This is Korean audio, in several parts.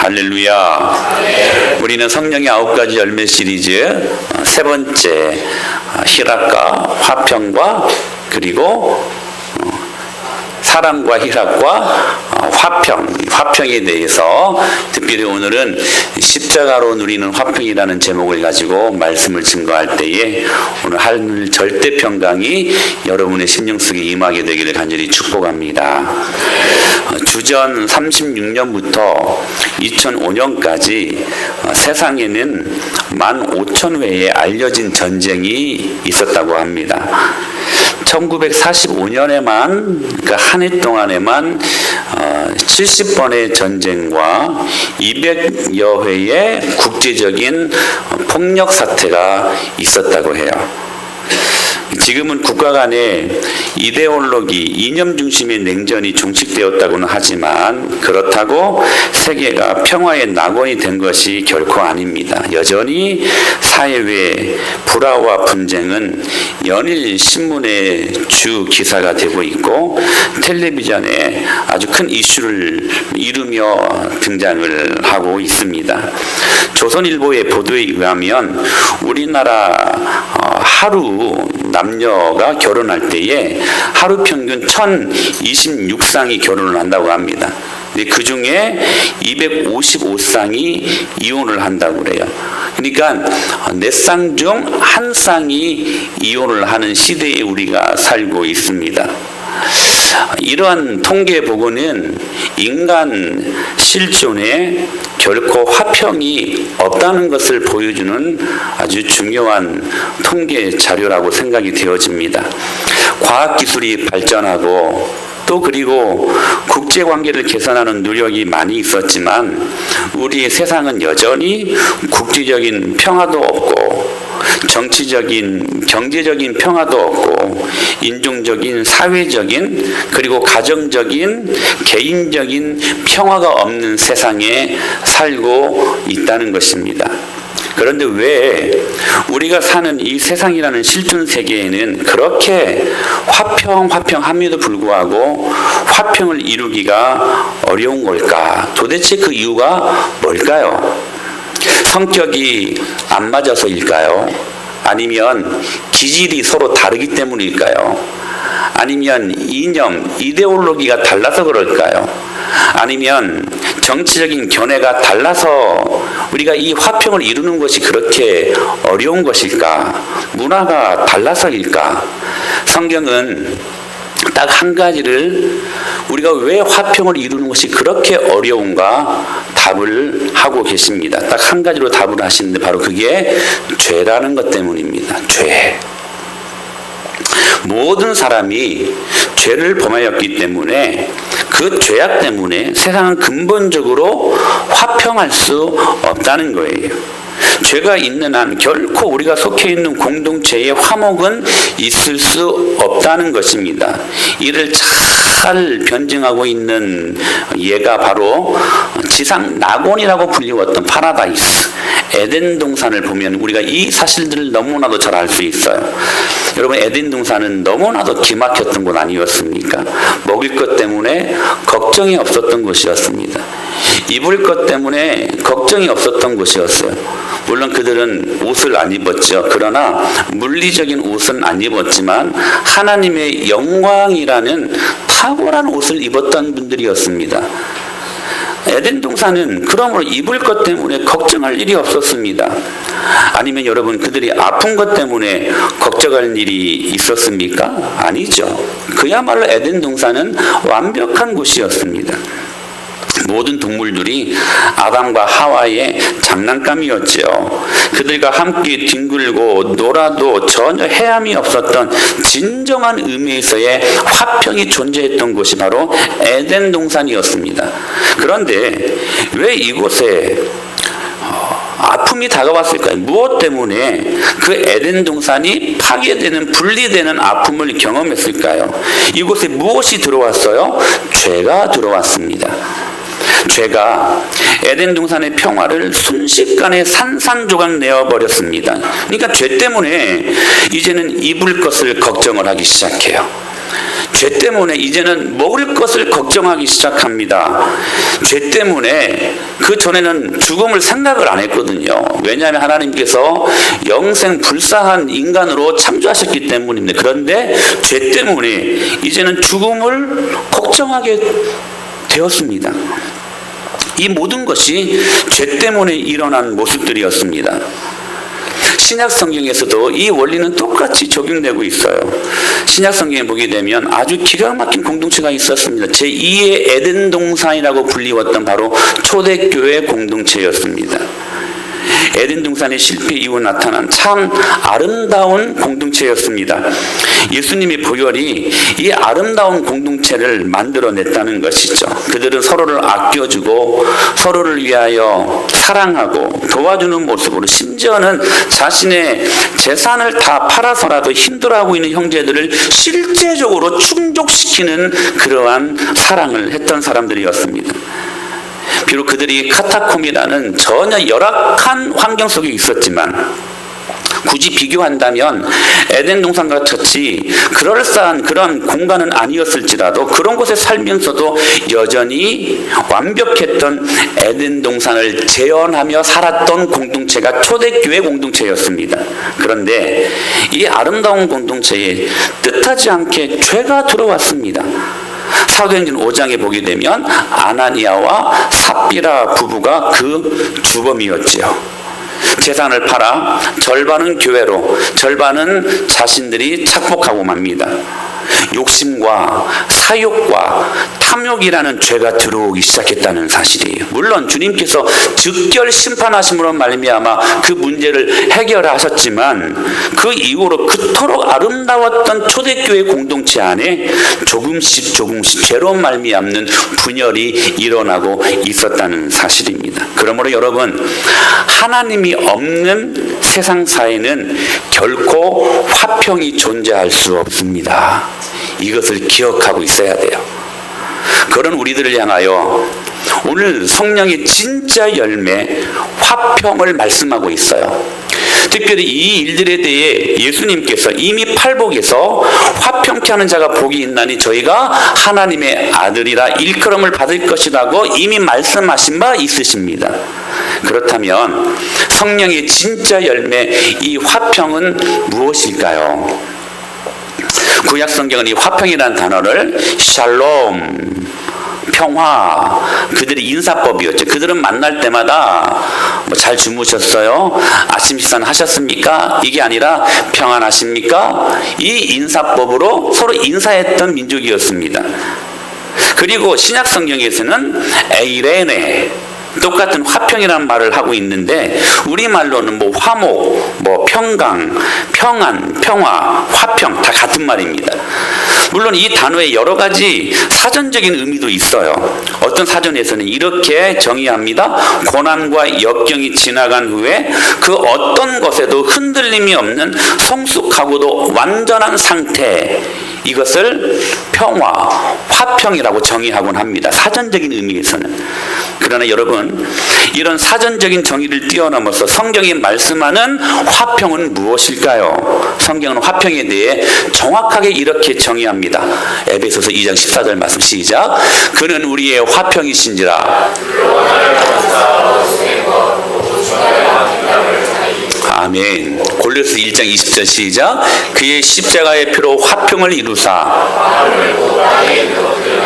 할렐루야. 우리는 성령의 9가지 열매 시리즈 세 번째 희락과 화평과 그리고 사랑과 희락과 화평에 대해서 특별히 오늘은 십자가로 누리는 화평이라는 제목을 가지고 말씀을 증거할 때에 오늘 하늘 절대평강이 여러분의 심령 속에 임하게 되기를 간절히 축복합니다. 주전 36년부터 2005년까지 세상에는 15,000회의 알려진 전쟁이 있었다고 합니다. 1945년에만 그러니까 한 해 동안에만 70번의 전쟁과 200여 회의 국제적인 폭력 사태가 있었다고 해요. 지금은 국가 간의 이데올로기, 이념 중심의 냉전이 종식되었다고는 하지만 그렇다고 세계가 평화의 낙원이 된 것이 결코 아닙니다. 여전히 사회의 불화와 분쟁은 연일 신문의 주 기사가 되고 있고 텔레비전에 아주 큰 이슈를 이루며 등장을 하고 있습니다. 조선일보의 보도에 의하면 우리나라 하루 남녀가 결혼할 때에 하루 평균 1026쌍이 결혼을 한다고 합니다. 그 중에 255쌍이 이혼을 한다고 그래요. 그러니까 4쌍 중 1쌍이 이혼을 하는 시대에 우리가 살고 있습니다. 이러한 통계 보고는 인간 실존에 결코 화평이 없다는 것을 보여주는 아주 중요한 통계 자료라고 생각이 되어집니다. 과학기술이 발전하고 또 그리고 국제관계를 개선하는 노력이 많이 있었지만 우리의 세상은 여전히 국제적인 평화도 없고 정치적인, 경제적인 평화도 없고 인종적인, 사회적인 그리고 가정적인, 개인적인 평화가 없는 세상에 살고 있다는 것입니다. 그런데 왜 우리가 사는 이 세상이라는 실존 세계에는 그렇게 화평함에도 불구하고 화평을 이루기가 어려운 걸까? 도대체 그 이유가 뭘까요? 성격이 안 맞아서일까요? 아니면 기질이 서로 다르기 때문일까요? 아니면 이념, 이데올로기가 달라서 그럴까요? 아니면 정치적인 견해가 달라서 우리가 이 화평을 이루는 것이 그렇게 어려운 것일까? 문화가 달라서일까? 성경은 딱 한 가지를 우리가 왜 화평을 이루는 것이 그렇게 어려운가 답을 하고 계십니다. 딱 한 가지로 답을 하시는데 바로 그게 죄라는 것 때문입니다. 죄. 모든 사람이 죄를 범하였기 때문에 그 죄악 때문에 세상은 근본적으로 화평할 수 없다는 거예요. 죄가 있는 한 결코 우리가 속해 있는 공동체의 화목은 있을 수 없다는 것입니다. 이를 잘 변증하고 있는 예가 바로 지상 낙원이라고 불리웠던 파라다이스, 에덴 동산을 보면 우리가 이 사실들을 너무나도 잘 알 수 있어요. 여러분, 에덴 동산은 너무나도 기막혔던 곳 아니었습니까? 먹을 것 때문에 걱정이 없었던 곳이었습니다. 입을 것 때문에 걱정이 없었던 곳이었어요. 물론 그들은 옷을 안 입었죠. 그러나 물리적인 옷은 안 입었지만 하나님의 영광이라는 탁월한 옷을 입었던 분들이었습니다. 에덴 동산은 그러므로 입을 것 때문에 걱정할 일이 없었습니다. 아니면 여러분, 그들이 아픈 것 때문에 걱정할 일이 있었습니까? 아니죠. 그야말로 에덴 동산은 완벽한 곳이었습니다. 모든 동물들이 아담과 하와의 장난감이었죠. 그들과 함께 뒹굴고 놀아도 전혀 해함이 없었던 진정한 의미에서의 화평이 존재했던 곳이 바로 에덴 동산이었습니다. 그런데 왜 이곳에 아픔이 다가왔을까요? 무엇 때문에 그 에덴 동산이 파괴되는, 분리되는 아픔을 경험했을까요? 이곳에 무엇이 들어왔어요? 죄가 들어왔습니다. 죄가 에덴 동산의 평화를 순식간에 산산조각 내어버렸습니다. 그러니까 죄 때문에 이제는 입을 것을 걱정을 하기 시작해요. 죄 때문에 이제는 먹을 것을 걱정하기 시작합니다. 죄 때문에 그 전에는 죽음을 생각을 안 했거든요. 왜냐하면 하나님께서 영생 불사한 인간으로 창조하셨기 때문입니다. 그런데 죄 때문에 이제는 죽음을 걱정하게 되었습니다. 이 모든 것이 죄 때문에 일어난 모습들이었습니다. 신약 성경에서도 이 원리는 똑같이 적용되고 있어요. 신약 성경에 보게 되면 아주 기가 막힌 공동체가 있었습니다. 제2의 에덴 동산이라고 불리웠던 바로 초대교회 공동체였습니다. 에덴 동산의 실패 이후 나타난 참 아름다운 공동체였습니다. 예수님의 보혈이 이 아름다운 공동체를 만들어냈다는 것이죠. 그들은 서로를 아껴주고 서로를 위하여 사랑하고 도와주는 모습으로, 심지어는 자신의 재산을 다 팔아서라도 힘들어하고 있는 형제들을 실제적으로 충족시키는 그러한 사랑을 했던 사람들이었습니다. 비록 그들이 카타콤이라는 전혀 열악한 환경 속에 있었지만, 굳이 비교한다면 에덴 동산과 같이 그럴싸한 그런 공간은 아니었을지라도 그런 곳에 살면서도 여전히 완벽했던 에덴 동산을 재현하며 살았던 공동체가 초대교회 공동체였습니다. 그런데 이 아름다운 공동체에 뜻하지 않게 죄가 들어왔습니다. 사도행전 5장에 보게 되면 아나니아와 삽비라 부부가 그 주범이었지요. 재산을 팔아 절반은 교회로, 절반은 자신들이 착복하고 맙니다. 욕심과 사욕과 탐욕이라는 죄가 들어오기 시작했다는 사실이에요. 물론 주님께서 즉결 심판하심으로 말미암아 그 문제를 해결하셨지만, 그 이후로 그토록 아름다웠던 초대교회 공동체 안에 조금씩 죄로 말미암는 분열이 일어나고 있었다는 사실입니다. 그러므로 여러분, 하나님이 없는 세상 사회는 결코 화평이 존재할 수 없습니다. 이것을 기억하고 있어야 돼요. 그런 우리들을 향하여 오늘 성령의 진짜 열매, 화평을 말씀하고 있어요. 특별히 이 일들에 대해 예수님께서 이미 팔복에서 화평케 하는 자가 복이 있나니 저희가 하나님의 아들이라 일컬음을 받을 것이라고 이미 말씀하신 바 있으십니다. 그렇다면 성령의 진짜 열매, 이 화평은 무엇일까요? 구약 성경은 이 화평이라는 단어를 샬롬, 평화, 그들의 인사법이었죠. 그들은 만날 때마다 잘 주무셨어요? 아침 식사는 하셨습니까? 이게 아니라 평안하십니까? 이 인사법으로 서로 인사했던 민족이었습니다. 그리고 신약 성경에서는 에이레네, 똑같은 화평이라는 말을 하고 있는데, 우리말로는 뭐 화목, 뭐 평강, 평안, 평화, 화평 다 같은 말입니다. 물론 이 단어에 여러 가지 사전적인 의미도 있어요. 어떤 사전에서는 이렇게 정의합니다. 고난과 역경이 지나간 후에 그 어떤 것에도 흔들림이 없는 성숙하고도 완전한 상태, 이것을 평화, 화평이라고 정의하곤 합니다. 사전적인 의미에서는. 그러나 여러분, 이런 사전적인 정의를 뛰어넘어서 성경이 말씀하는 화평은 무엇일까요? 성경은 화평에 대해 정확하게 이렇게 정의합니다. 에베소서 2장 14절 말씀 시작. 그는 우리의 화평이신지라. 아멘. 골로새 1장 20절 시작. 그의 십자가의 피로 화평을 이루사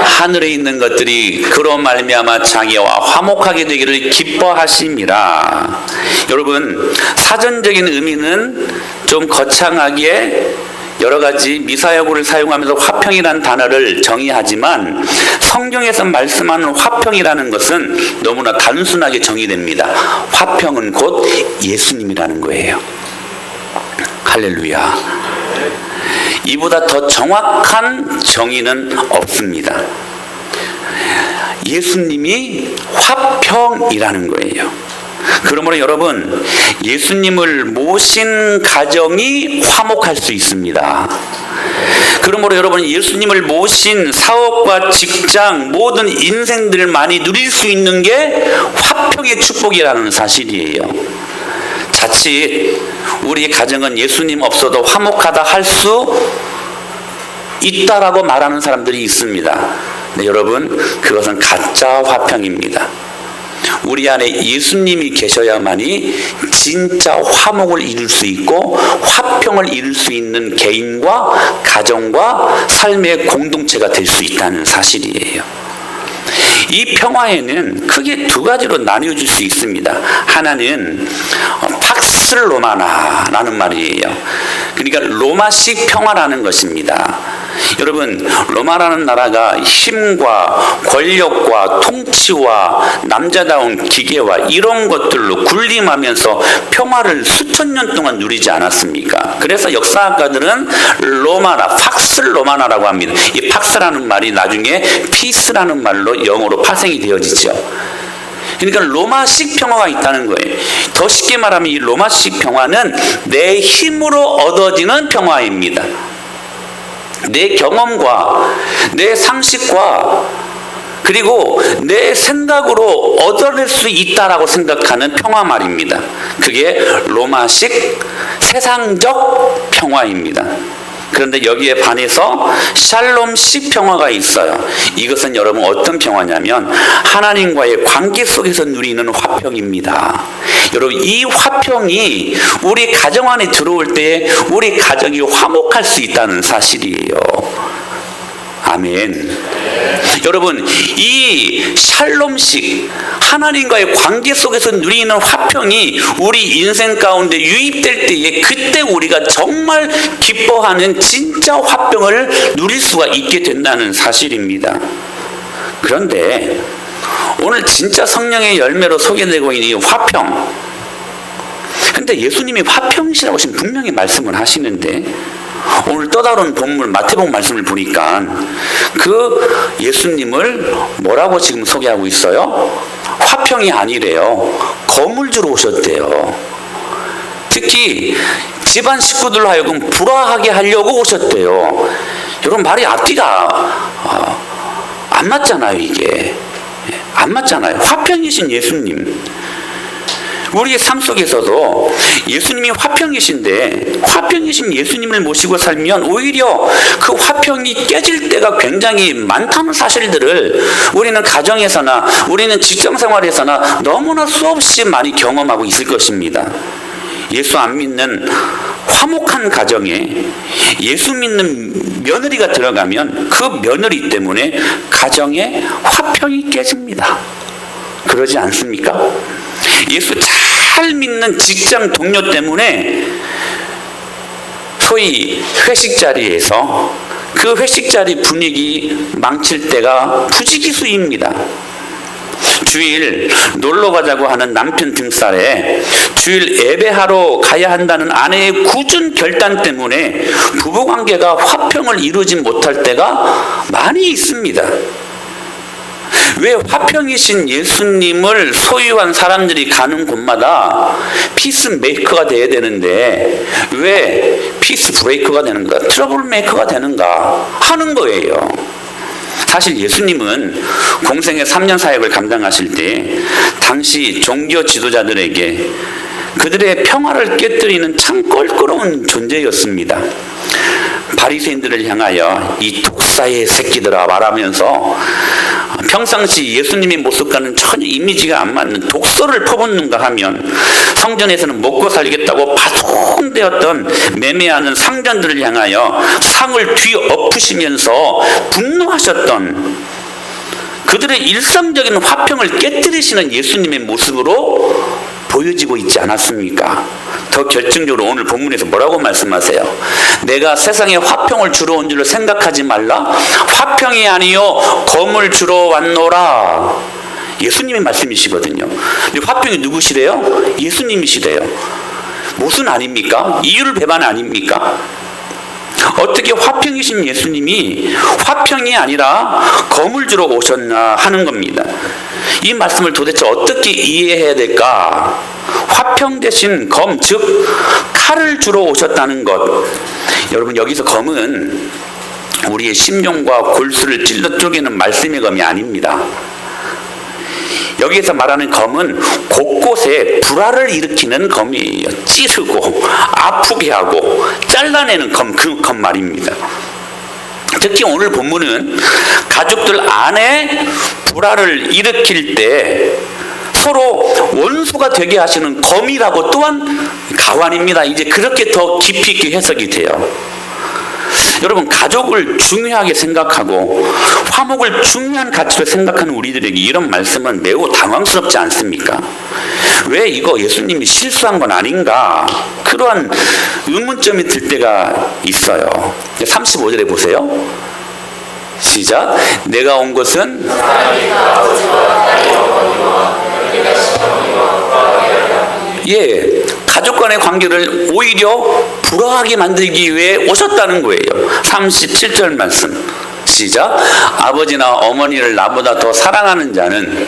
하늘에 있는 것들이 그로 말미암아 자기와 화목하게 되기를 기뻐하심이라. 여러분, 사전적인 의미는 좀 거창하게 여러 가지 미사여구를 사용하면서 화평이라는 단어를 정의하지만, 성경에서 말씀하는 화평이라는 것은 너무나 단순하게 정의됩니다. 화평은 곧 예수님이라는 거예요. 할렐루야. 이보다 더 정확한 정의는 없습니다. 예수님이 화평이라는 거예요. 그러므로 여러분, 예수님을 모신 가정이 화목할 수 있습니다. 그러므로 여러분, 예수님을 모신 사업과 직장, 모든 인생들을 많이 누릴 수 있는 게 화평의 축복이라는 사실이에요. 자칫 우리 가정은 예수님 없어도 화목하다 할 수 있다라고 말하는 사람들이 있습니다. 네, 여러분, 그것은 가짜 화평입니다. 우리 안에 예수님이 계셔야만이 진짜 화목을 이룰 수 있고 화평을 이룰 수 있는 개인과 가정과 삶의 공동체가 될 수 있다는 사실이에요. 이 평화에는 크게 두 가지로 나뉘어질 수 있습니다. 하나는 팍스 로마나라는 말이에요. 그러니까 로마식 평화라는 것입니다. 여러분, 로마라는 나라가 힘과 권력과 통치와 남자다운 기계와 이런 것들로 군림하면서 평화를 수천 년 동안 누리지 않았습니까? 그래서 역사학자들은 로마나, 팍스 로마나라고 합니다. 이 팍스라는 말이 나중에 피스라는 말로 영어로 파생이 되어지죠. 그러니까 로마식 평화가 있다는 거예요. 더 쉽게 말하면 이 로마식 평화는 내 힘으로 얻어지는 평화입니다. 내 경험과 내 상식과 그리고 내 생각으로 얻어낼 수 있다라고 생각하는 평화 말입니다. 그게 로마식 세상적 평화입니다. 그런데 여기에 반해서 샬롬식 평화가 있어요. 이것은 여러분 어떤 평화냐면 하나님과의 관계 속에서 누리는 화평입니다. 여러분, 이 화평이 우리 가정 안에 들어올 때 우리 가정이 화목할 수 있다는 사실이에요. 아멘. 여러분, 이 샬롬식 하나님과의 관계 속에서 누리는 화평이 우리 인생 가운데 유입될 때에 그때 우리가 정말 기뻐하는 진짜 화평을 누릴 수가 있게 된다는 사실입니다. 그런데 오늘 진짜 성령의 열매로 소개되고 있는 이 화평, 근데 예수님이 화평이시라고 지금 분명히 말씀을 하시는데 오늘 또 다른 본문 마태복음 말씀을 보니까 그 예수님을 뭐라고 지금 소개하고 있어요? 화평이 아니래요. 검을 주러 오셨대요. 특히 집안 식구들로 하여금 불화하게 하려고 오셨대요. 여러분, 말이 앞뒤가 안 맞잖아요. 이게 안 맞잖아요. 화평이신 예수님, 우리의 삶 속에서도 예수님이 화평이신데 화평이신 예수님을 모시고 살면 오히려 그 화평이 깨질 때가 굉장히 많다는 사실들을 우리는 가정에서나 우리는 직장생활에서나 너무나 수없이 많이 경험하고 있을 것입니다. 예수 안 믿는 화목한 가정에 예수 믿는 며느리가 들어가면 그 며느리 때문에 가정에 화평이 깨집니다. 그러지 않습니까? 예수 잘 믿는 직장 동료 때문에 소위 회식 자리에서 그 회식 자리 분위기 망칠 때가 부지기수입니다. 주일 놀러 가자고 하는 남편 등살에 주일 예배하러 가야 한다는 아내의 굳은 결단 때문에 부부관계가 화평을 이루지 못할 때가 많이 있습니다. 왜 화평이신 예수님을 소유한 사람들이 가는 곳마다 피스메이커가 돼야 되는데 왜 피스 브레이커가 되는가, 트러블 메이커가 되는가 하는 거예요. 사실 예수님은 공생의 3년 사역을 감당하실 때 당시 종교 지도자들에게 그들의 평화를 깨뜨리는 참 껄끄러운 존재였습니다. 바리새인들을 향하여 이 독사의 새끼들아 말하면서 평상시 예수님의 모습과는 전혀 이미지가 안 맞는 독서를 퍼붓는가 하면 성전에서는 먹고 살겠다고 파송되었던 매매하는 상전들을 향하여 상을 뒤엎으시면서 분노하셨던 그들의 일상적인 화평을 깨뜨리시는 예수님의 모습으로 보여지고 있지 않았습니까? 더 결정적으로 오늘 본문에서 뭐라고 말씀하세요? 내가 세상에 화평을 주러 온 줄로 생각하지 말라. 화평이 아니요 검을 주러 왔노라. 예수님의 말씀이시거든요. 근데 화평이 누구시래요? 예수님이시래요. 무슨 아닙니까? 이유를 배반 아닙니까? 어떻게 화평이신 예수님이 화평이 아니라 검을 주러 오셨나 하는 겁니다. 이 말씀을 도대체 어떻게 이해해야 될까? 화평 대신 검, 즉 칼을 주러 오셨다는 것. 여러분, 여기서 검은 우리의 심령과 골수를 찔러 쪼개는 말씀의 검이 아닙니다. 여기에서 말하는 검은 곳곳에 불화를 일으키는 검이에요. 찌르고 아프게 하고 잘라내는 검, 그 검 말입니다. 특히 오늘 본문은 가족들 안에 불화를 일으킬 때 서로 원수가 되게 하시는 검이라고 또한 가관입니다. 이제 그렇게 더 깊이 있게 해석이 돼요. 여러분, 가족을 중요하게 생각하고 화목을 중요한 가치로 생각하는 우리들에게 이런 말씀은 매우 당황스럽지 않습니까? 왜 이거 예수님이 실수한 건 아닌가? 그러한 의문점이 들 때가 있어요. 35절에 보세요. 시작. 내가 온 것은 가족 간의 관계를 오히려 불화하게 만들기 위해 오셨다는 거예요. 37절 말씀. 시작. 아버지나 어머니를 나보다 더 사랑하는 자는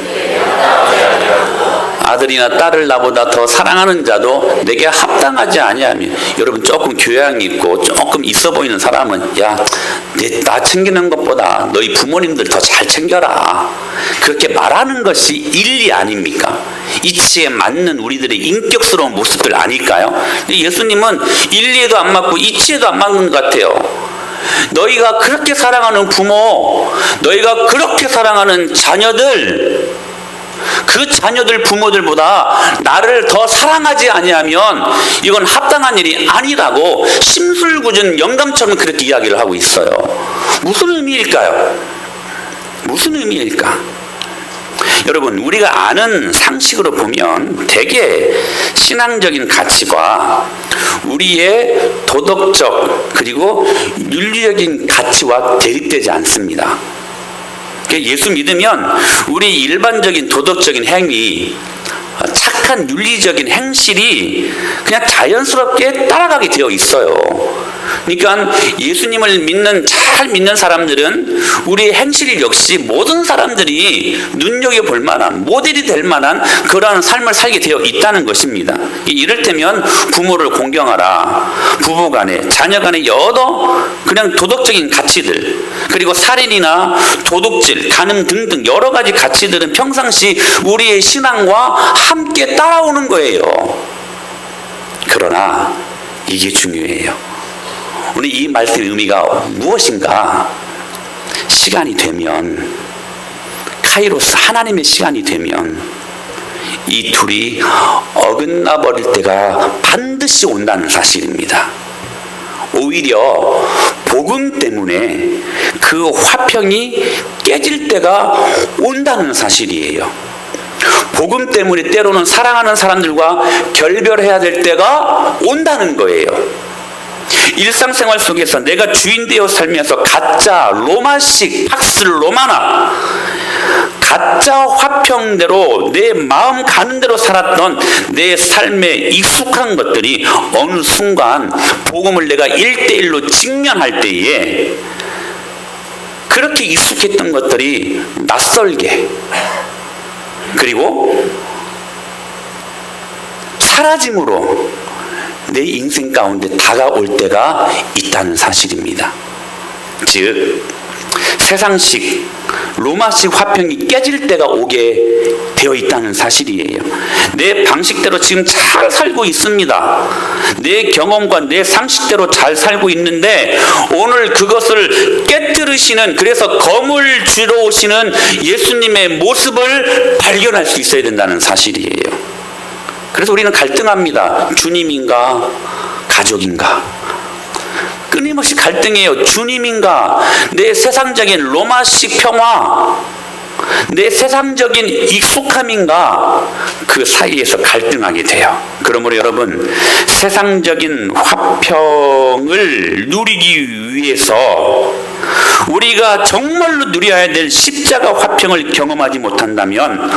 아들이나 딸을 나보다 더 사랑하는 자도 내게 합당하지 아니하며. 여러분, 조금 교양이 있고 조금 있어 보이는 사람은 나 챙기는 것보다 너희 부모님들 더 잘 챙겨라, 그렇게 말하는 것이 일리 아닙니까? 이치에 맞는 우리들의 인격스러운 모습들 아닐까요? 근데 예수님은 일리에도 안 맞고 이치에도 안 맞는 것 같아요. 너희가 그렇게 사랑하는 부모, 너희가 그렇게 사랑하는 자녀들, 그 자녀들 부모들보다 나를 더 사랑하지 아니하면 이건 합당한 일이 아니라고 심술궂은 영감처럼 그렇게 이야기를 하고 있어요. 무슨 의미일까요? 무슨 의미일까? 여러분, 우리가 아는 상식으로 보면 대개 신앙적인 가치가 우리의 도덕적 그리고 윤리적인 가치와 대립되지 않습니다. 예수 믿으면 우리 일반적인 도덕적인 행위, 착한 윤리적인 행실이 그냥 자연스럽게 따라가게 되어 있어요. 그러니까 예수님을 잘 믿는 사람들은 우리의 행실 역시 모든 사람들이 눈여겨볼 만한, 모델이 될 만한 그러한 삶을 살게 되어 있다는 것입니다. 이를테면 부모를 공경하라, 부부간에, 자녀간에 여러 그냥 도덕적인 가치들, 그리고 살인이나 도둑질, 간음 등등 여러 가지 가치들은 평상시 우리의 신앙과 함께 따라오는 거예요. 그러나 이게 중요해요. 오늘 이 말씀의 의미가 무엇인가? 시간이 되면, 카이로스, 하나님의 시간이 되면 이 둘이 어긋나 버릴 때가 반드시 온다는 사실입니다. 오히려 복음 때문에 그 화평이 깨질 때가 온다는 사실이에요. 복음 때문에 때로는 사랑하는 사람들과 결별해야 될 때가 온다는 거예요. 일상생활 속에서 내가 주인 되어 살면서 가짜 로마식 팍스 로마나, 가짜 화평대로 내 마음 가는 대로 살았던 내 삶에 익숙한 것들이 어느 순간 복음을 내가 1대1로 직면할 때에 그렇게 익숙했던 것들이 낯설게, 그리고 사라짐으로 내 인생 가운데 다가올 때가 있다는 사실입니다. 즉, 세상식, 로마식 화평이 깨질 때가 오게 되어 있다는 사실이에요. 내 방식대로 지금 잘 살고 있습니다. 내 경험과 내 상식대로 잘 살고 있는데 오늘 그것을 깨뜨리시는, 그래서 검을 쥐러 오시는 예수님의 모습을 발견할 수 있어야 된다는 사실이에요. 그래서 우리는 갈등합니다. 주님인가 가족인가? 끊임없이 갈등해요. 주님인가, 내 세상적인 로마식 평화, 내 세상적인 익숙함인가, 그 사이에서 갈등하게 돼요. 그러므로 여러분, 세상적인 화평을 누리기 위해서 우리가 정말로 누려야 될 십자가 화평을 경험하지 못한다면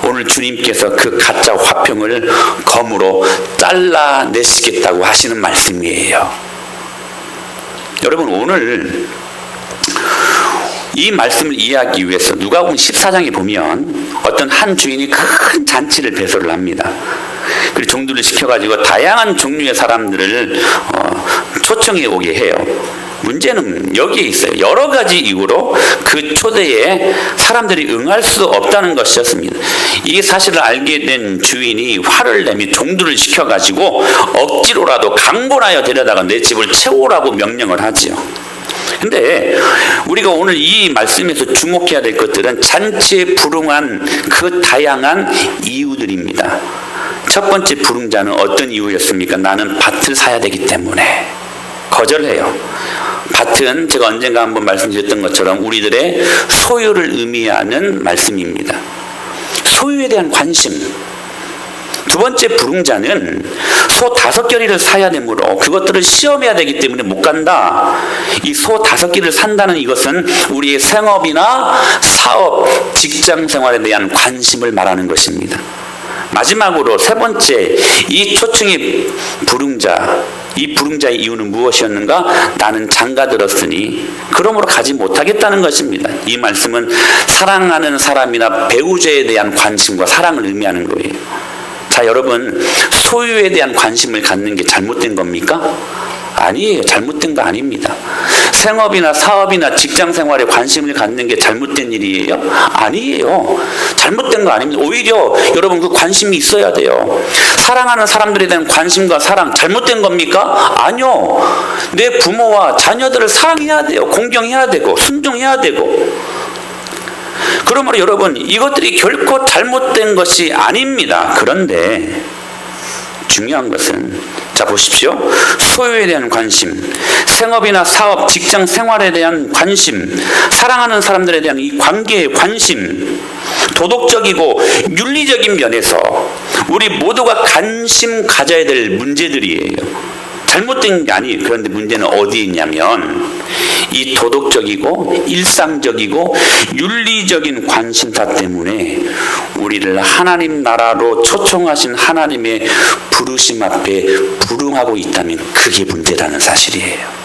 오늘 주님께서 그 가짜 화평을 검으로 잘라내시겠다고 하시는 말씀이에요. 여러분, 오늘 이 말씀을 이해하기 위해서 누가복음 14장에 보면 어떤 한 주인이 큰 잔치를 배설을 합니다. 그리고 종들을 시켜가지고 다양한 종류의 사람들을 초청해 오게 해요. 문제는 여기에 있어요. 여러 가지 이유로 그 초대에 사람들이 응할 수 없다는 것이었습니다. 이 사실을 알게 된 주인이 화를 내며 종들을 시켜가지고 억지로라도 강권하여 데려다가 내 집을 채우라고 명령을 하지요. 근데 우리가 오늘 이 말씀에서 주목해야 될 것들은 잔치에 불응한 그 다양한 이유들입니다. 첫 번째 불응자는 어떤 이유였습니까? 나는 밭을 사야 되기 때문에 거절해요. 밭은 제가 언젠가 한번 말씀드렸던 것처럼 우리들의 소유를 의미하는 말씀입니다. 소유에 대한 관심. 두 번째 불응자는 소 5겨리를 사야 되므로 그것들을 시험해야 되기 때문에 못 간다. 이 소 5개를 산다는 이것은 우리의 생업이나 사업, 직장 생활에 대한 관심을 말하는 것입니다. 마지막으로 세 번째, 이 초청의 불응자, 이 불응자의 이유는 무엇이었는가? 나는 장가들었으니 그러므로 가지 못하겠다는 것입니다. 이 말씀은 사랑하는 사람이나 배우자에 대한 관심과 사랑을 의미하는 거예요. 자, 여러분, 소유에 대한 관심을 갖는 게 잘못된 겁니까? 아니에요. 잘못된 거 아닙니다. 생업이나 사업이나 직장 생활에 관심을 갖는 게 잘못된 일이에요? 아니에요. 잘못된 거 아닙니다. 오히려 여러분 그 관심이 있어야 돼요. 사랑하는 사람들에 대한 관심과 사랑 잘못된 겁니까? 아니요. 내 부모와 자녀들을 사랑해야 돼요. 공경해야 되고 순종해야 되고. 그러므로 여러분, 이것들이 결코 잘못된 것이 아닙니다. 그런데 중요한 것은, 자 보십시오. 소유에 대한 관심, 생업이나 사업, 직장 생활에 대한 관심, 사랑하는 사람들에 대한 이 관계의 관심, 도덕적이고 윤리적인 면에서 우리 모두가 관심 가져야 될 문제들이에요. 잘못된 게 아니에요. 그런데 문제는 어디에 있냐면 이 도덕적이고 일상적이고 윤리적인 관심사 때문에 우리를 하나님 나라로 초청하신 하나님의 부르심 앞에 불응하고 있다면 그게 문제라는 사실이에요.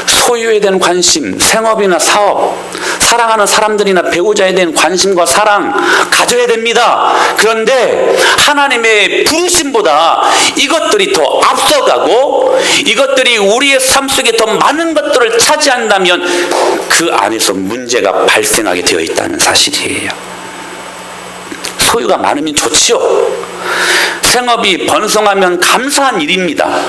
소유에 대한 관심, 생업이나 사업, 사랑하는 사람들이나 배우자에 대한 관심과 사랑 가져야 됩니다. 그런데 하나님의 부르심보다 이것들이 더 앞서가고 이것들이 우리의 삶 속에 더 많은 것들을 차지한다면 그 안에서 문제가 발생하게 되어 있다는 사실이에요. 소유가 많으면 좋지요. 생업이 번성하면 감사한 일입니다.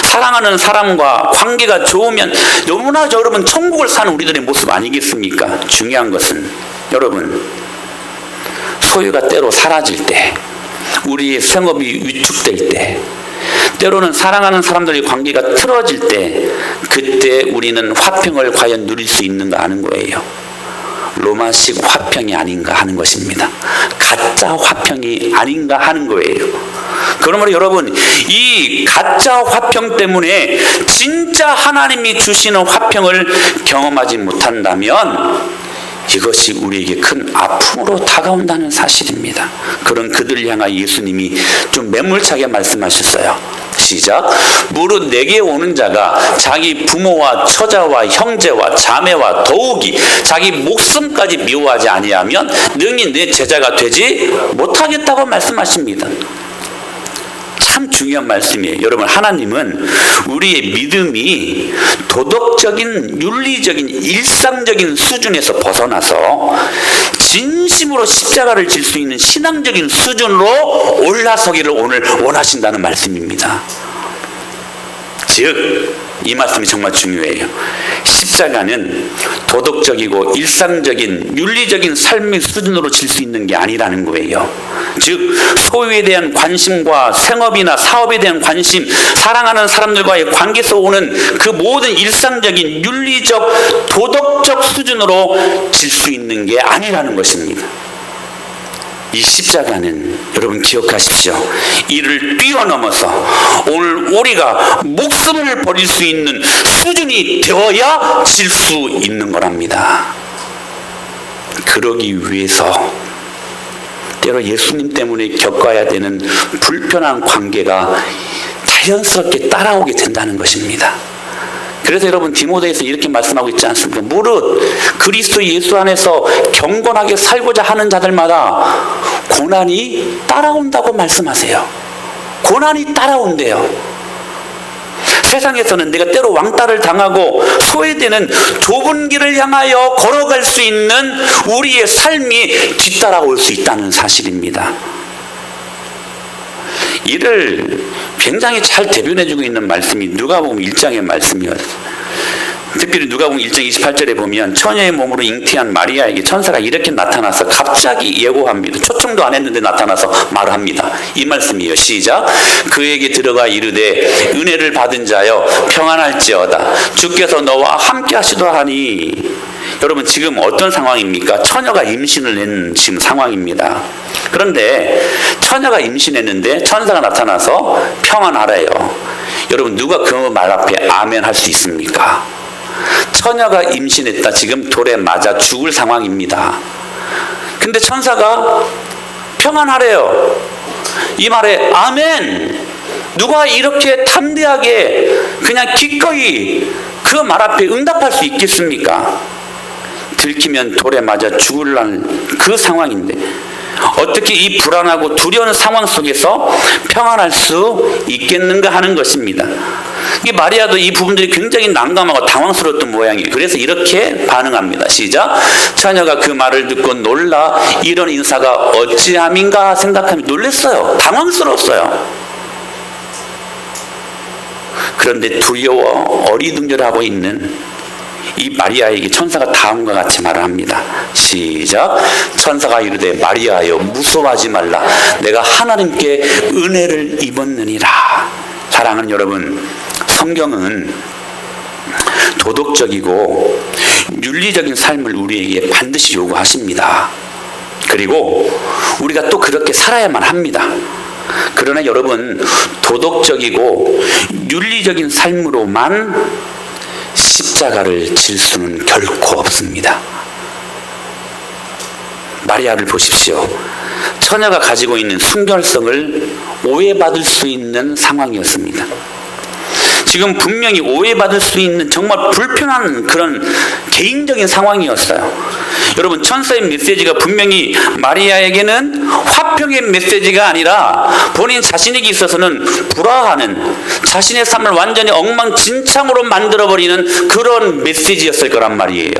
사랑하는 사람과 관계가 좋으면 너무나 여러분 천국을 사는 우리들의 모습 아니겠습니까? 중요한 것은 여러분, 소유가 때로 사라질 때, 우리의 생업이 위축될 때, 때로는 사랑하는 사람들의 관계가 틀어질 때, 그때 우리는 화평을 과연 누릴 수 있는가 하는 거예요. 로마식 화평이 아닌가 하는 것입니다. 가짜 화평이 아닌가 하는 거예요. 그러므로 여러분, 이 가짜 화평 때문에 진짜 하나님이 주시는 화평을 경험하지 못한다면 이것이 우리에게 큰 아픔으로 다가온다는 사실입니다. 그런 그들을 향하여 예수님이 좀 매몰차게 말씀하셨어요. 시작. 무릇 내게 오는 자가 자기 부모와 처자와 형제와 자매와 더욱이 자기 목숨까지 미워하지 아니하면 능히 내 제자가 되지 못하겠다고 말씀하십니다. 참 중요한 말씀이에요. 여러분, 하나님은 우리의 믿음이 도덕적인, 윤리적인, 일상적인 수준에서 벗어나서 진심으로 십자가를 질 수 있는 신앙적인 수준으로 올라서기를 오늘 원하신다는 말씀입니다. 즉, 이 말씀이 정말 중요해요. 십자가는 도덕적이고 일상적인 윤리적인 삶의 수준으로 질 수 있는 게 아니라는 거예요. 즉, 소유에 대한 관심과 생업이나 사업에 대한 관심, 사랑하는 사람들과의 관계에서 오는 그 모든 일상적인 윤리적 도덕적 수준으로 질 수 있는 게 아니라는 것입니다. 이 십자가는 여러분 기억하십시오. 이를 뛰어넘어서 오늘 우리가 목숨을 버릴 수 있는 수준이 되어야 질 수 있는 거랍니다. 그러기 위해서 때로 예수님 때문에 겪어야 되는 불편한 관계가 자연스럽게 따라오게 된다는 것입니다. 그래서 여러분 디모데에서 이렇게 말씀하고 있지 않습니까? 무릇 그리스도 예수 안에서 경건하게 살고자 하는 자들마다 고난이 따라온다고 말씀하세요. 고난이 따라온대요. 세상에서는 내가 때로 왕따를 당하고 소외되는 좁은 길을 향하여 걸어갈 수 있는 우리의 삶이 뒤따라올 수 있다는 사실입니다. 이를 굉장히 잘 대변해주고 있는 말씀이 누가복음 1장의 말씀이었어요. 특별히 누가복음 1장 28절에 보면 처녀의 몸으로 잉태한 마리아에게 천사가 이렇게 나타나서 갑자기 예고합니다. 초청도 안 했는데 나타나서 말합니다. 이 말씀이에요. 시작. 그에게 들어가 이르되 은혜를 받은 자여 평안할지어다. 주께서 너와 함께 하시도다 하니. 여러분 지금 어떤 상황입니까? 처녀가 임신을 낸 지금 상황입니다. 그런데 처녀가 임신했는데 천사가 나타나서 평안하래요. 여러분 누가 그 말 앞에 아멘 할 수 있습니까? 처녀가 임신했다. 지금 돌에 맞아 죽을 상황입니다. 근데 천사가 평안하래요. 이 말에 아멘. 누가 이렇게 담대하게 그냥 기꺼이 그 말 앞에 응답할 수 있겠습니까? 들키면 돌에 맞아 죽으라는 그 상황인데 어떻게 이 불안하고 두려운 상황 속에서 평안할 수 있겠는가 하는 것입니다. 이 마리아도 이 부분들이 굉장히 난감하고 당황스러웠던 모양이에요. 그래서 이렇게 반응합니다. 시작. 처녀가 그 말을 듣고 놀라 이런 인사가 어찌함인가 생각하며 놀랐어요. 당황스러웠어요. 그런데 두려워 어리둥절하고 있는 이 마리아에게 천사가 다음과 같이 말을 합니다. 시작. 천사가 이르되 마리아여 무서워하지 말라. 내가 하나님께 은혜를 입었느니라. 사랑하는 여러분, 성경은 도덕적이고 윤리적인 삶을 우리에게 반드시 요구하십니다. 그리고 우리가 또 그렇게 살아야만 합니다. 그러나 여러분, 도덕적이고 윤리적인 삶으로만 십자가를 질 수는 결코 없습니다. 마리아를 보십시오. 처녀가 가지고 있는 순결성을 오해받을 수 있는 상황이었습니다. 지금 분명히 오해받을 수 있는 정말 불편한 그런 개인적인 상황이었어요. 여러분 천사의 메시지가 분명히 마리아에게는 화평의 메시지가 아니라 본인 자신에게 있어서는 불화하는, 자신의 삶을 완전히 엉망진창으로 만들어버리는 그런 메시지였을 거란 말이에요.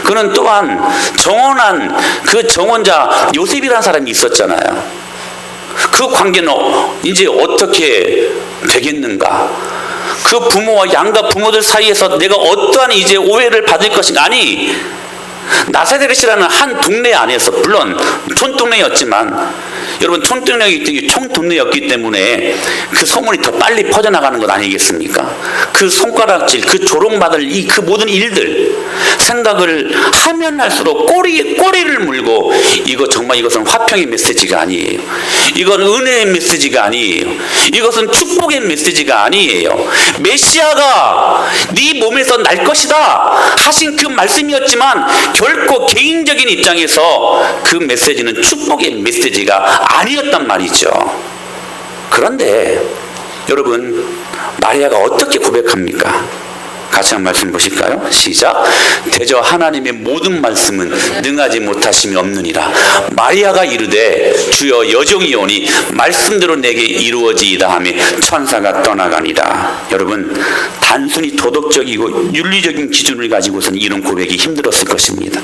그는 또한 정원한 그 정원자 요셉이라는 사람이 있었잖아요. 그 관계는 이제 어떻게 되겠는가? 그 부모와 양가 부모들 사이에서 내가 어떠한 이제 오해를 받을 것인가? 아니, 나사렛이라는 한 동네 안에서, 물론 촌동네였지만 여러분 총동네였기 때문에 그 소문이 더 빨리 퍼져나가는 것 아니겠습니까? 그 손가락질, 그 조롱받을 그 모든 일들 생각을 하면 할수록 꼬리에 꼬리를 물고 이것은 화평의 메시지가 아니에요. 이건 은혜의 메시지가 아니에요. 이것은 축복의 메시지가 아니에요. 메시아가 네 몸에서 날 것이다 하신 그 말씀이었지만 결코 개인적인 입장에서 그 메시지는 축복의 메시지가 아니었단 말이죠. 그런데 여러분, 마리아가 어떻게 고백합니까? 같이 한 말씀 보실까요? 시작. 대저 하나님의 모든 말씀은 능하지 못하심이 없느니라. 마리아가 이르되 주여 여종이오니 말씀대로 내게 이루어지이다 하며 천사가 떠나가니라. 여러분, 단순히 도덕적이고 윤리적인 기준을 가지고서는 이런 고백이 힘들었을 것입니다.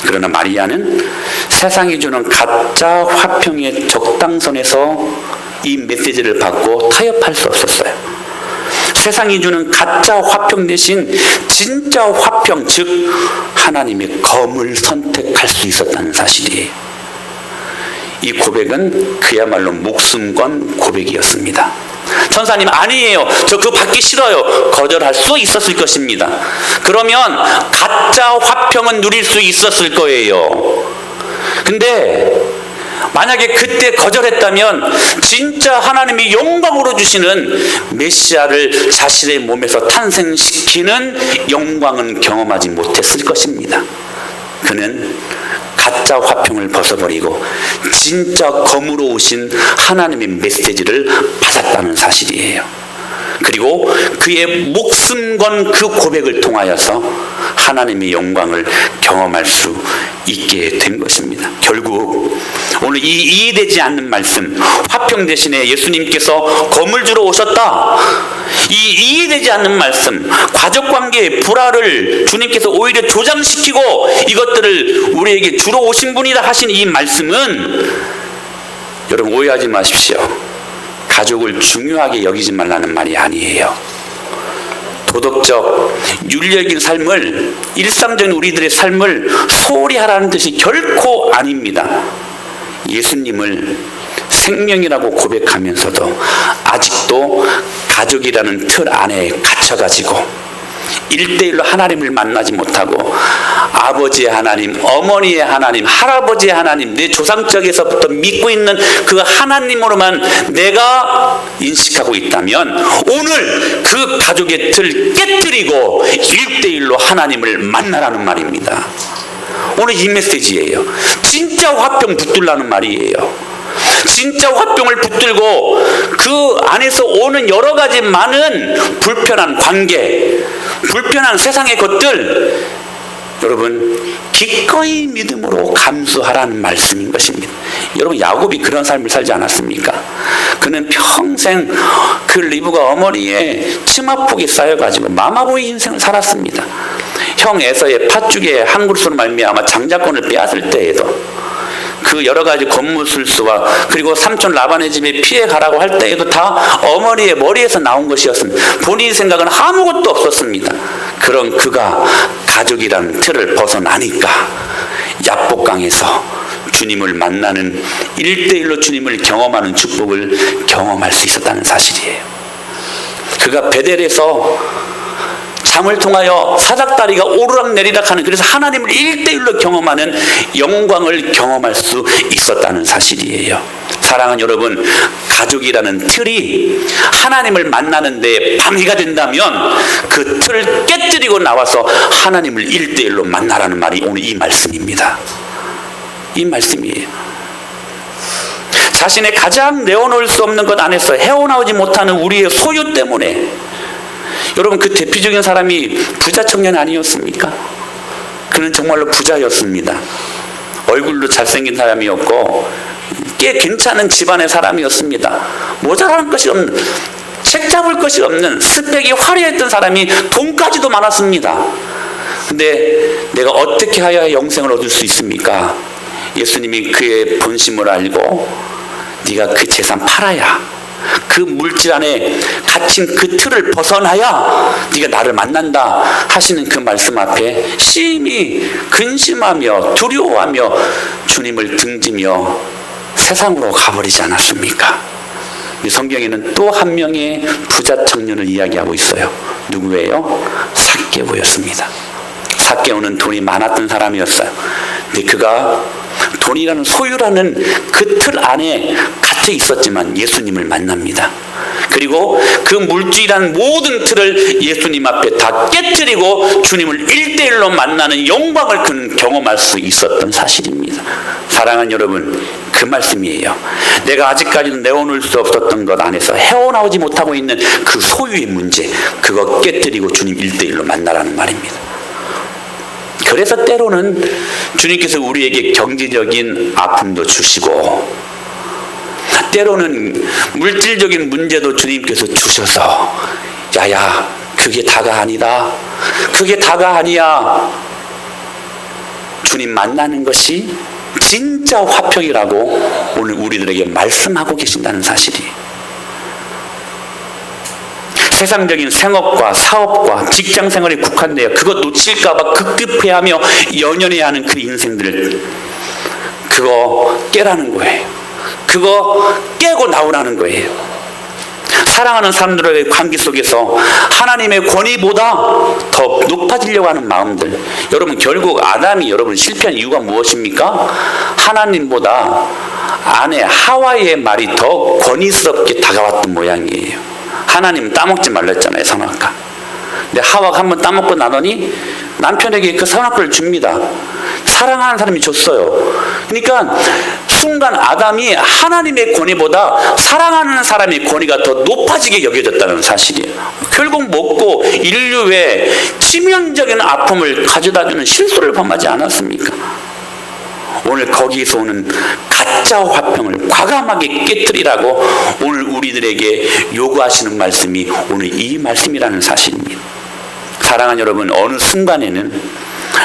그러나 마리아는 세상이 주는 가짜 화평의 적당선에서 이 메시지를 받고 타협할 수 없었어요. 세상이 주는 가짜 화평 대신 진짜 화평, 즉 하나님의 검을 선택할 수 있었다는 사실이에요. 이 고백은 그야말로 목숨 건 고백이었습니다. 천사님, 아니에요, 저 그거 받기 싫어요, 거절할 수 있었을 것입니다. 그러면 가짜 화평은 누릴 수 있었을 거예요. 근데 만약에 그때 거절했다면 진짜 하나님이 영광으로 주시는 메시아를 자신의 몸에서 탄생시키는 영광은 경험하지 못했을 것입니다. 그는 가짜 화평을 벗어버리고 진짜 검으로 오신 하나님의 메시지를 받았다는 사실이에요. 그리고 그의 목숨 건 그 고백을 통하여서 하나님의 영광을 경험할 수 있게 된 것입니다. 결국 오늘 이 이해되지 않는 말씀, 화평 대신에 예수님께서 검을 주러 오셨다, 이 이해되지 않는 말씀, 가족관계의 불화를 주님께서 오히려 조장시키고 이것들을 우리에게 주러 오신 분이라 하신 이 말씀은, 여러분 오해하지 마십시오, 가족을 중요하게 여기지 말라는 말이 아니에요. 도덕적, 윤리적인 삶을, 일상적인 우리들의 삶을 소홀히 하라는 뜻이 결코 아닙니다. 예수님을 생명이라고 고백하면서도 아직도 가족이라는 틀 안에 갇혀가지고 1대1로 하나님을 만나지 못하고 아버지의 하나님, 어머니의 하나님, 할아버지의 하나님, 내 조상적에서부터 믿고 있는 그 하나님으로만 내가 인식하고 있다면 오늘 그 가족의 틀 깨뜨리고 1대1로 하나님을 만나라는 말입니다. 오늘 이 메시지예요. 진짜 화평 붙들라는 말이에요. 진짜 화평을 붙들고 그 안에서 오는 여러 가지 많은 불편한 관계, 불편한 세상의 것들, 여러분 기꺼이 믿음으로 감수하라는 말씀인 것입니다. 여러분 야곱이 그런 삶을 살지 않았습니까? 그는 평생 그 리브가 어머니의 치마폭에 쌓여가지고 마마보이 인생을 살았습니다. 형 에서의 팥죽에 한 그릇으로 말미암아 장자권을 빼앗을 때에도 그 여러 가지 권무술수와 그리고 삼촌 라반의 집에 피해 가라고 할 때에도 다 어머니의 머리에서 나온 것이었습니다. 본인 생각은 아무것도 없었습니다. 그런 그가 가족이라는 틀을 벗어나니까 야복강에서 주님을 만나는 1대1로 주님을 경험하는 축복을 경험할 수 있었다는 사실이에요. 그가 베델에서 잠을 통하여 사닥다리가 오르락내리락 하는, 그래서 하나님을 1대1로 경험하는 영광을 경험할 수 있었다는 사실이에요. 사랑하는 여러분, 가족이라는 틀이 하나님을 만나는 데 방해가 된다면 그 틀을 깨뜨리고 나와서 하나님을 1대1로 만나라는 말이 오늘 이 말씀입니다. 이 말씀이에요. 자신의 가장 내어놓을 수 없는 것 안에서 헤어나오지 못하는 우리의 소유 때문에, 여러분 그 대표적인 사람이 부자 청년 아니었습니까? 그는 정말로 부자였습니다. 얼굴도 잘생긴 사람이었고 꽤 괜찮은 집안의 사람이었습니다. 모자라는 것이 없는, 책 잡을 것이 없는 스펙이 화려했던 사람이 돈까지도 많았습니다. 근데 내가 어떻게 하여야 영생을 얻을 수 있습니까? 예수님이 그의 본심을 알고 네가 그 재산 팔아야, 그 물질 안에 갇힌 그 틀을 벗어나야 네가 나를 만난다 하시는 그 말씀 앞에 심히 근심하며 두려워하며 주님을 등지며 세상으로 가버리지 않았습니까? 성경에는 또 한 명의 부자 청년을 이야기하고 있어요. 누구예요? 삭개오였습니다. 삭개오는 돈이 많았던 사람이었어요. 근데 그가 돈이라는 소유라는 그 틀 안에 갇혀 있었지만 예수님을 만납니다. 그리고 그 물질이라는 모든 틀을 예수님 앞에 다 깨뜨리고 주님을 1대1로 만나는 영광을 그는 경험할 수 있었던 사실입니다. 사랑하는 여러분, 그 말씀이에요. 내가 아직까지도 내어놓을 수 없었던 것 안에서 헤어나오지 못하고 있는 그 소유의 문제, 그거 깨뜨리고 주님 1대1로 만나라는 말입니다. 그래서 때로는 주님께서 우리에게 경제적인 아픔도 주시고, 때로는 물질적인 문제도 주님께서 주셔서 야야 그게 다가 아니다, 그게 다가 아니야, 주님 만나는 것이 진짜 화평이라고 오늘 우리들에게 말씀하고 계신다는 사실이에요. 세상적인 생업과 사업과 직장 생활에 국한되어 그것 놓칠까봐 급급해하며 연연해야 하는 그 인생들을, 그거 깨라는 거예요. 그거 깨고 나오라는 거예요. 사랑하는 사람들의 관계 속에서 하나님의 권위보다 더 높아지려고 하는 마음들, 여러분 결국 아담이 여러분 실패한 이유가 무엇입니까? 하나님보다 아내 하와의 말이 더 권위스럽게 다가왔던 모양이에요. 하나님 따먹지 말랬잖아요, 선악과. 근데 하와가 한번 따먹고 나더니 남편에게 그 선악과를 줍니다. 사랑하는 사람이 줬어요. 그러니까 순간 아담이 하나님의 권위보다 사랑하는 사람의 권위가 더 높아지게 여겨졌다는 사실이에요. 결국 먹고 인류의 치명적인 아픔을 가져다주는 실수를 범하지 않았습니까? 오늘 거기에서 오는 가짜 화평을 과감하게 깨뜨리라고 오늘 우리들에게 요구하시는 말씀이 오늘 이 말씀이라는 사실입니다. 사랑하는 여러분, 어느 순간에는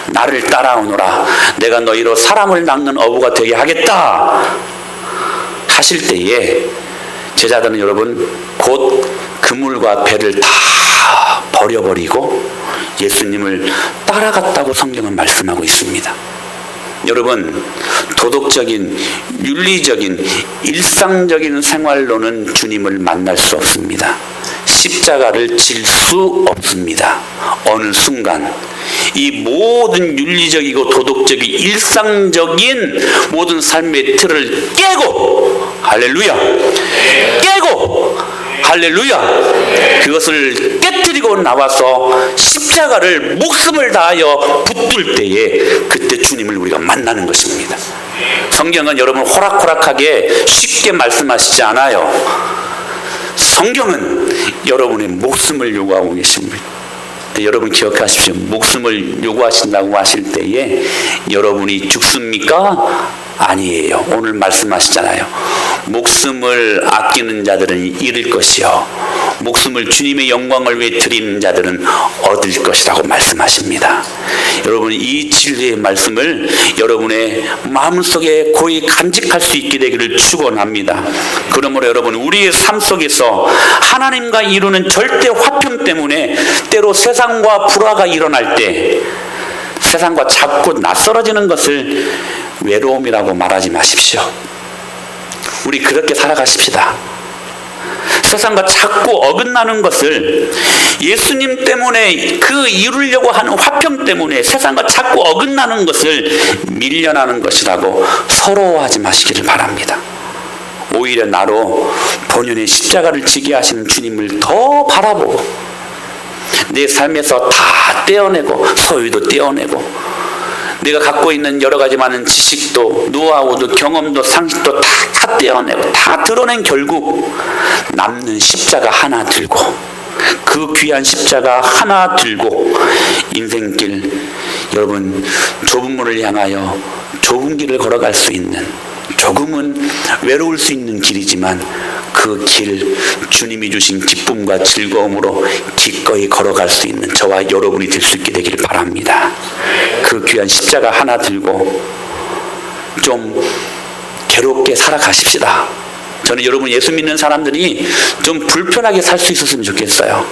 나를 따라오너라, 내가 너희로 사람을 낚는 어부가 되게 하겠다 하실 때에 제자들은 여러분 곧 그물과 배를 다 버려버리고 예수님을 따라갔다고 성경은 말씀하고 있습니다. 여러분, 도덕적인, 윤리적인, 일상적인 생활로는 주님을 만날 수 없습니다. 십자가를 질 수 없습니다. 어느 순간 이 모든 윤리적이고 도덕적인 일상적인 모든 삶의 틀을 깨고, 할렐루야, 깨고, 할렐루야, 그것을 깨뜨리고 나와서 십자가를 목숨을 다하여 붙들 때에 그때 주님을 우리가 만나는 것입니다. 성경은 여러분 호락호락하게 쉽게 말씀하시지 않아요. 성경은 여러분의 목숨을 요구하고 계십니다. 여러분 기억하십시오. 목숨을 요구하신다고 하실 때에 여러분이 죽습니까? 아니에요. 오늘 말씀하시잖아요. 목숨을 아끼는 자들은 잃을 것이요, 목숨을 주님의 영광을 위해 드리는 자들은 얻을 것이라고 말씀하십니다. 여러분, 이 진리의 말씀을 여러분의 마음속에 고이 간직할 수 있게 되기를 축원합니다. 그러므로 여러분, 우리의 삶 속에서 하나님과 이루는 절대 화평 때문에 때로 세상과 불화가 일어날 때 세상과 자꾸 낯설어지는 것을 외로움이라고 말하지 마십시오. 우리 그렇게 살아가십시다. 세상과 자꾸 어긋나는 것을 예수님 때문에 그 이루려고 하는 화평 때문에 세상과 자꾸 어긋나는 것을 밀려나는 것이라고 서러워하지 마시기를 바랍니다. 오히려 나로 본연의 십자가를 지게 하시는 주님을 더 바라보고 내 삶에서 다 떼어내고 소유도 떼어내고 내가 갖고 있는 여러 가지 많은 지식도 노하우도 경험도 상식도 다 떼어내고 다 드러낸 결국 남는 십자가 하나 들고 그 귀한 십자가 하나 들고 인생길, 여러분 좁은 문을 향하여 좁은 길을 걸어갈 수 있는, 조금은 외로울 수 있는 길이지만 그 길, 주님이 주신 기쁨과 즐거움으로 기꺼이 걸어갈 수 있는 저와 여러분이 될 수 있게 되기를 바랍니다. 그 귀한 십자가 하나 들고 좀 괴롭게 살아가십시다. 저는 여러분 예수 믿는 사람들이 좀 불편하게 살 수 있었으면 좋겠어요.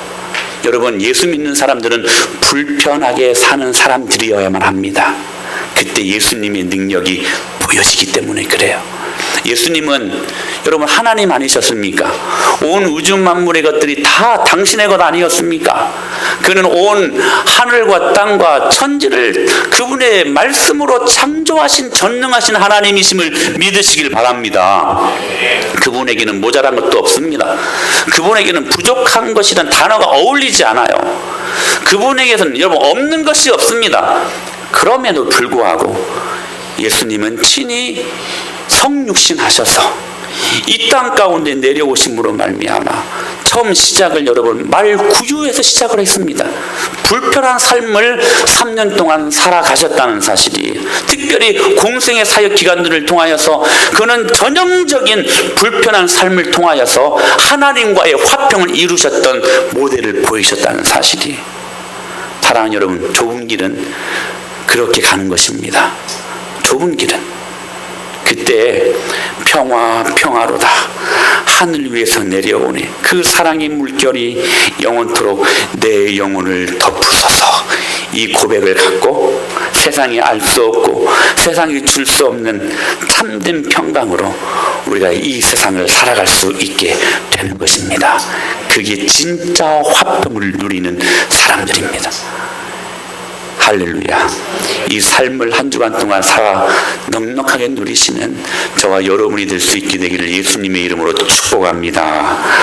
여러분, 예수 믿는 사람들은 불편하게 사는 사람들이어야만 합니다. 그때 예수님의 능력이 보여지기 때문에 그래요. 예수님은 여러분 하나님 아니셨습니까? 온 우주 만물의 것들이 다 당신의 것 아니었습니까? 그는 온 하늘과 땅과 천지를 그분의 말씀으로 창조하신 전능하신 하나님이심을 믿으시길 바랍니다. 그분에게는 모자란 것도 없습니다. 그분에게는 부족한 것이란 단어가 어울리지 않아요. 그분에게는 여러분 없는 것이 없습니다. 그럼에도 불구하고 예수님은 친히 성육신 하셔서 이 땅 가운데 내려오심으로 말미암아 처음 시작을 여러분 말구유에서 시작을 했습니다. 불편한 삶을 3년 동안 살아가셨다는 사실이, 특별히 공생의 사역 기간들을 통하여서 그는 전형적인 불편한 삶을 통하여서 하나님과의 화평을 이루셨던 모델을 보이셨다는 사실이, 사랑하는 여러분, 좁은 길은 그렇게 가는 것입니다. 좁은 길은 그때 평화로다 하늘 위에서 내려오니 그 사랑의 물결이 영원토록 내 영혼을 덮으소서, 이 고백을 갖고 세상이 알 수 없고 세상이 줄 수 없는 참된 평강으로 우리가 이 세상을 살아갈 수 있게 되는 것입니다. 그게 진짜 화평을 누리는 사람들입니다. 할렐루야. 이 삶을 한 주간 동안 살아 넉넉하게 누리시는 저와 여러분이 될 수 있게 되기를 예수님의 이름으로 축복합니다.